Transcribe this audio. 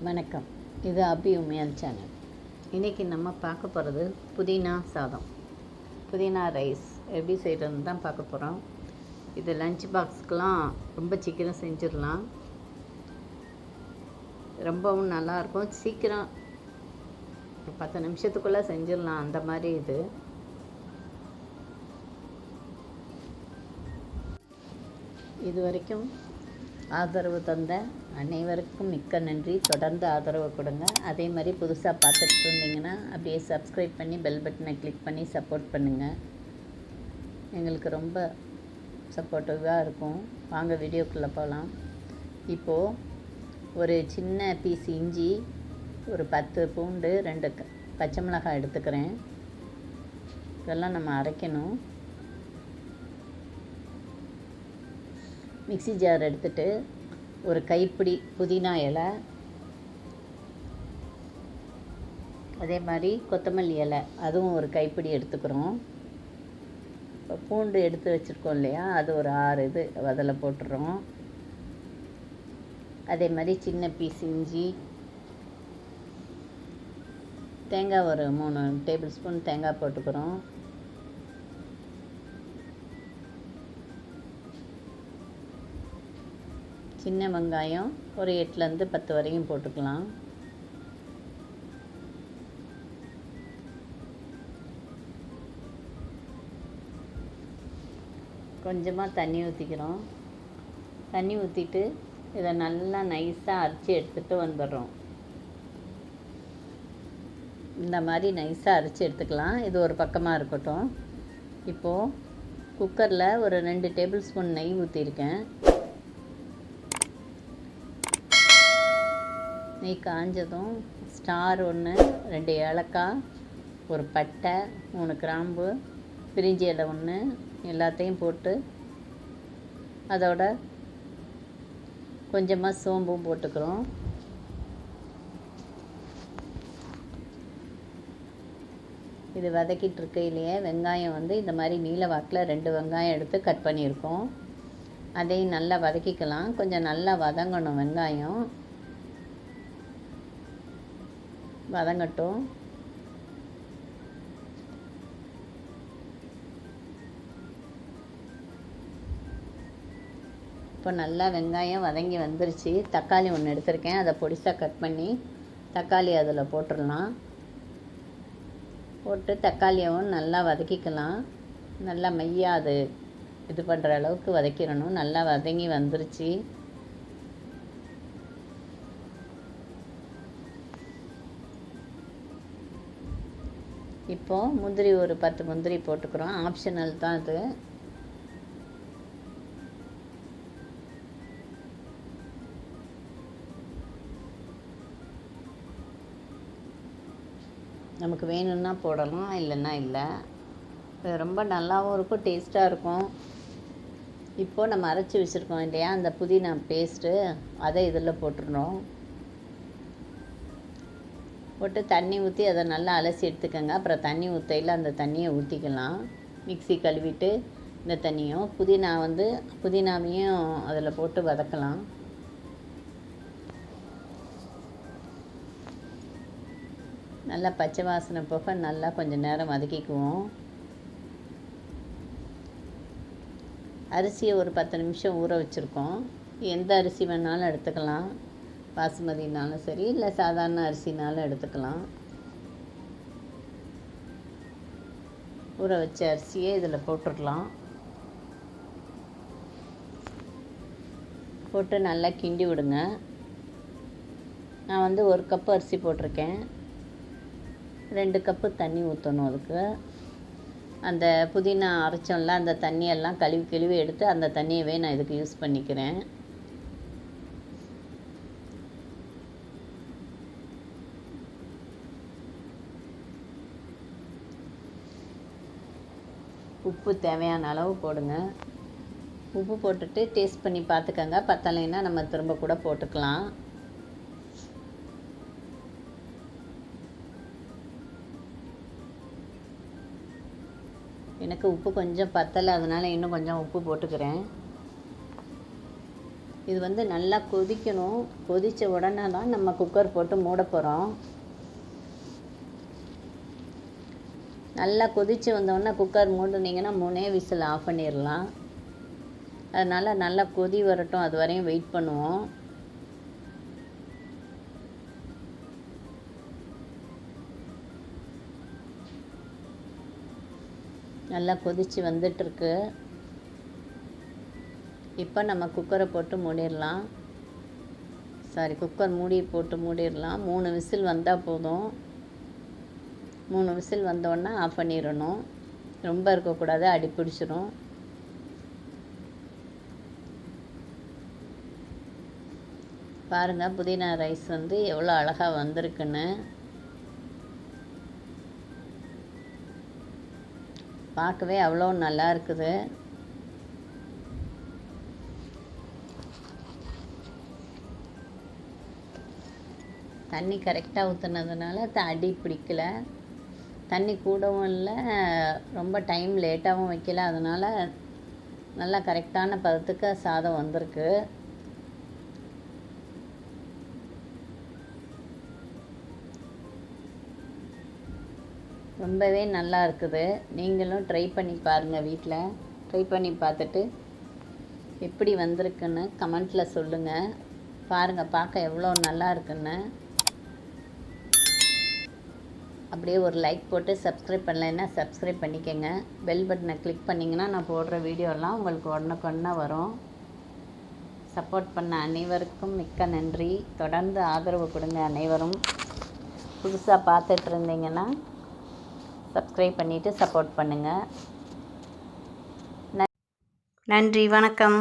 வணக்கம். இது அபி உமையால் சேனல். இன்றைக்கி நம்ம பார்க்க போகிறது புதினா சாதம், புதினா ரைஸ் எப்படி செய்கிறதுன்னு தான் பார்க்க போகிறோம். இது லஞ்ச் பாக்ஸ்க்கெலாம் ரொம்ப சீக்கிரம் செஞ்சிடலாம். ரொம்பவும் நல்லாயிருக்கும். சீக்கிரம் ஒரு 10 நிமிஷத்துக்குள்ளே செஞ்சிடலாம். அந்த மாதிரி இது வரைக்கும் ஆதரவு தந்த அனைவருக்கும் மிக்க நன்றி. தொடர்ந்து ஆதரவு கொடுங்க. அதே மாதிரி புதுசாக பார்த்துட்டு இருந்தீங்கன்னா அப்படியே சப்ஸ்கிரைப் பண்ணி பெல் பட்டனை கிளிக் பண்ணி சப்போர்ட் பண்ணுங்கள். எங்களுக்கு ரொம்ப சப்போர்ட்டிவாக இருக்கும். வாங்க வீடியோக்குள்ளே போகலாம். இப்போது ஒரு சின்ன பீஸ் இஞ்சி, ஒரு 10 பூண்டு, 2 பச்சை மிளகாய் எடுத்துக்கிறேன். இதெல்லாம் நம்ம அரைக்கணும். மிக்ஸி ஜார் எடுத்துகிட்டு ஒரு கைப்பிடி புதினா இலை, அதே மாதிரி கொத்தமல்லி இலை அதுவும் ஒரு கைப்பிடி எடுத்துக்கிறோம். இப்போ பூண்டு எடுத்து வச்சுருக்கோம் இல்லையா, அது ஒரு 6 அதில் போட்டுறோம். அதே மாதிரி சின்ன பீஸ் இஞ்சி, தேங்காய் ஒரு 3 டேபிள் ஸ்பூன் தேங்காய் போட்டுக்கிறோம். சின்ன வெங்காயம் ஒரு 8லேருந்து 10 வரையும் போட்டுக்கலாம். கொஞ்சமாக தண்ணி ஊற்றிக்கிறோம். தண்ணி ஊற்றிட்டு இதை நல்லா நைஸாக அரைச்சி எடுத்துகிட்டு வந்துடுறோம். இந்த மாதிரி நைஸாக அரைச்சி எடுத்துக்கலாம். இது ஒரு பக்கமாக இருக்கட்டும். இப்போது குக்கரில் ஒரு 2 டேபிள் ஸ்பூன் நெய் ஊற்றிருக்கேன். நெய் காஞ்சதும் ஸ்டார் 1, 2 ஏலக்காய், ஒரு பட்டை, 3 கிராம்பு, பிரிஞ்சி இலை 1 எல்லாத்தையும் போட்டு அதோட கொஞ்சமாக சோம்பும் போட்டுக்கிறோம். இது வதக்கிட்டு இருக்கையிலேயே வெங்காயம் இந்த மாதிரி நீல வாக்கில் 2 வெங்காயம் எடுத்து கட் பண்ணியிருக்கோம். அதையும் நல்லா வதக்கிக்கலாம். கொஞ்சம் நல்லா வதங்கணும். வெங்காயம் வதங்கட்டும். இப்போ நல்லா வெங்காயம் வதங்கி வந்துருச்சு. தக்காளி 1 எடுத்திருக்கேன். அதை பொடிசாக கட் பண்ணி தக்காளி அதில் போட்டுடலாம். போட்டு தக்காளியவும் நல்லா வதக்கிக்கலாம். நல்லா மையாக இது பண்ணுற அளவுக்கு வதக்கிடணும். நல்லா வதங்கி வந்துருச்சு. இப்போது முந்திரி ஒரு 10 முந்திரி போட்டுக்கிறோம். ஆப்ஷனல் தான் இது. நமக்கு வேணும்னா போடலாம், இல்லைன்னா இல்லை. இது ரொம்ப நல்லாவும் இருக்கும், டேஸ்ட்டாக இருக்கும். இப்போது நம்ம அரைச்சி வச்சுருக்கோம் இல்லையா, அந்த புதினா பேஸ்ட்டு அதை இதில் போட்டுருணும். போட்டு தண்ணி ஊற்றி அதை நல்லா அலசி எடுத்துக்கோங்க. அப்புறம் தண்ணி ஊற்றையில் அந்த தண்ணியை ஊற்றிக்கலாம். மிக்ஸி கழுவிட்டு இந்த தண்ணியும் புதினாவையும் அதில் போட்டு வதக்கலாம். நல்லா பச்சை வாசனை போக நல்லா கொஞ்சம் நேரம் வதக்கிக்குவோம். அரிசியை ஒரு 10 நிமிஷம் ஊற வச்சுருக்கோம். எந்த அரிசி வேணாலும் எடுத்துக்கலாம். பாசுமதினாலும் சரி, இல்லை சாதாரண அரிசினாலும் எடுத்துக்கலாம். ஊற வச்ச அரிசியை இதில் போட்டுடலாம். போட்டு நல்லா கிண்டி விடுங்க. நான் 1 கப்பு அரிசி போட்டிருக்கேன். 2 கப்பு தண்ணி ஊற்றணும். அதுக்கு அந்த புதினா அரைச்சோம்ல, அந்த தண்ணியெல்லாம் கழுவி எடுத்து அந்த தண்ணியவே நான் இதுக்கு யூஸ் பண்ணிக்கிறேன். உப்பு தேவையான அளவு போடுங்க. உப்பு போட்டுட்டு டேஸ்ட் பண்ணி பார்த்துக்கங்க. பத்தலைன்னா நம்ம திரும்ப கூட போட்டுக்கலாம். எனக்கு உப்பு கொஞ்சம் பத்தலை, அதனால் இன்னும் கொஞ்சம் உப்பு போட்டுக்கிறேன். இது வந்து நல்லா கொதிக்கணும். கொதித்த உடனே தான் நம்ம குக்கர் போட்டு மூட போகிறோம். நல்லா கொதித்து வந்தோடனே குக்கர் மூடினீங்கன்னா 3 விசில் ஆஃப் பண்ணிடலாம். அதனால் நல்லா கொதி வரட்டும், அது வரையும் வெயிட் பண்ணுவோம். நல்லா கொதித்து வந்துட்டுருக்கு. இப்போ நம்ம குக்கரை போட்டு மூடிடலாம். குக்கர் மூடி போட்டு மூடிடலாம். 3 விசில் வந்தால் போதும். 3 விசில் வந்தோடனே ஆஃப் பண்ணிடணும். ரொம்ப இருக்கக்கூடாது, அடி பிடிச்சிரும். பாருங்கள் புதினா ரைஸ் வந்து எவ்வளோ அழகாக வந்திருக்குன்னு. பார்க்கவே அவ்வளோ நல்லா இருக்குது. தண்ணி கரெக்டாக ஊற்றுனதுனால அடி பிடிக்கல. தண்ணி கூடவும் இல்லை, ரொம்ப டைம் லேட்டாகவும் வைக்கல. அதனால் நல்லா கரெக்டான பதத்துக்கு சாதம் வந்திருக்கு. ரொம்பவே நல்லா இருக்குது. நீங்களும் ட்ரை பண்ணி பாருங்கள். வீட்டில் ட்ரை பண்ணி பார்த்துட்டு எப்படி வந்திருக்குன்னு கமெண்ட்டில் சொல்லுங்கள். பாருங்கள், பார்க்க எவ்வளோ நல்லா இருக்குன்னு. அப்படியே ஒரு லைக் போட்டு சப்ஸ்கிரைப் பண்ணலைன்னா சப்ஸ்கிரைப் பண்ணிக்கோங்க. பெல் பட்டனை கிளிக் பண்ணிங்கன்னா நான் போடுற வீடியோலாம் உங்களுக்கு உடனுக்குடனே வரும். சப்போர்ட் பண்ண அனைவருக்கும் மிக்க நன்றி. தொடர்ந்து ஆதரவு கொடுங்க அனைவரும். புதுசாக பார்த்துட்டு இருந்தீங்கன்னா சப்ஸ்கிரைப் பண்ணிவிட்டு சப்போர்ட் பண்ணுங்கள். நன்றி, வணக்கம்.